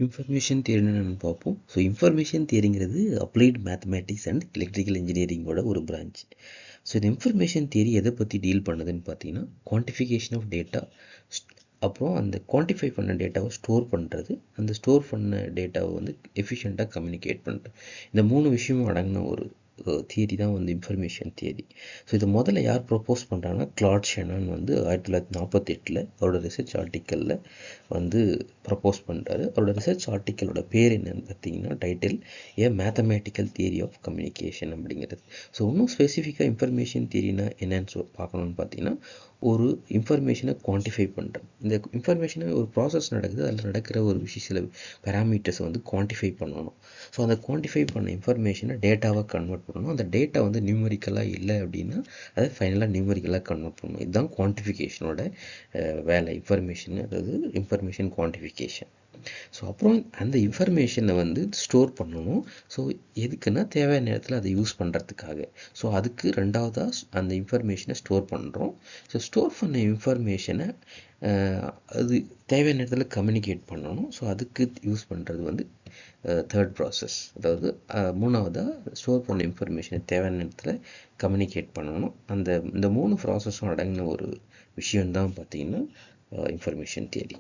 Information தியரின்னு நம்ம பார்ப்போம். ஸோ இன்ஃபர்மேஷன் தியரிங்கிறது அப்ளைட் மேத்தமேட்டிக்ஸ் அண்ட் எலக்ட்ரிக்கல் இன்ஜினியரிங்கோட ஒரு பிரான்ச். ஸோ இந்த இன்ஃபர்மேஷன் தியரி எதை பற்றி டீல் பண்ணுதுன்னு பார்த்தீங்கன்னா, குவான்டிஃபிகேஷன் ஆஃப் டேட்டா, அப்புறம் அந்த குவான்டிஃபை பண்ண டேட்டாவை ஸ்டோர் பண்ணுறது, அந்த ஸ்டோர் பண்ண டேட்டாவை வந்து எஃபிஷியண்ட்டாக கம்யூனிகேட் பண்ணுறது. இந்த 3 விஷயமும் அடங்கின ஒரு தியரி தான் வந்து இன்ஃபர்மேஷன் தியரி. ஸோ இதை முதல்ல யார் ப்ரொப்போஸ் பண்ணுறாங்கன்னா, கிளாட் ஷெனான் வந்து 1948 அவரோட ரிசர்ச் ஆர்டிக்கலில் வந்து ப்ரப்போஸ் பண்ணுறாரு. அவரோட ரிசர்ச் ஆர்டிக்கலோட பேர் என்னன்னு பார்த்தீங்கன்னா, title a mathematical theory of communication அப்படிங்கிறது. ஸோ இன்னும் ஸ்பெசிஃபிக்காக இன்ஃபர்மேஷன் தியரினா என்னன்னு பார்க்கணுன்னு பார்த்தீங்கன்னா, ஒரு இன்ஃபர்மேஷனை குவான்டிஃபை பண்ணுறது. இந்த இன்ஃபர்மேஷனை ஒரு ப்ராசஸ் நடக்குது, அதில் நடக்கிற ஒரு சில பேராமீட்டர்ஸை வந்து குவான்டிஃபை பண்ணணும். ஸோ அந்த குவான்டிஃபை பண்ண இன்ஃபர்மேஷனை டேட்டாவாக கன்வெர்ட் பண்ணணும். அந்த டேட்டா வந்து நியூமரிக்கலாக இல்லை அப்படின்னா அதை ஃபைனலாக நியூமரிக்கலாக கன்வெர்ட் பண்ணணும். இதுதான் குவான்டிஃபிகேஷனோட வேலை. இன்ஃபர்மேஷன், அதாவது இன்ஃபர்மேஷன் குவான்டிஃபிகேஷன். ஸோ அப்புறம் அந்த இன்ஃபர்மேஷனை வந்து ஸ்டோர் பண்ணணும். ஸோ எதுக்குன்னா தேவையான நேரத்தில் அதை யூஸ் பண்ணுறதுக்காக. ஸோ அதுக்கு ரெண்டாவதாக அந்த இன்ஃபர்மேஷனை ஸ்டோர் பண்ணுறோம். ஸோ ஸ்டோர் பண்ண இன்ஃபர்மேஷனை அது தேவையான நேரத்தில் கம்யூனிகேட் பண்ணணும். ஸோ அதுக்கு யூஸ் பண்ணுறது வந்து தேர்ட் ப்ராசஸ். அதாவது மூணாவதாக ஸ்டோர் பண்ண இன்ஃபர்மேஷனை தேவையான நேரத்தில் கம்யூனிகேட் பண்ணணும். இந்த 3 ப்ராசஸும் அடங்கின ஒரு விஷயம்தான் பார்த்தீங்கன்னா இன்ஃபர்மேஷன் தியரி.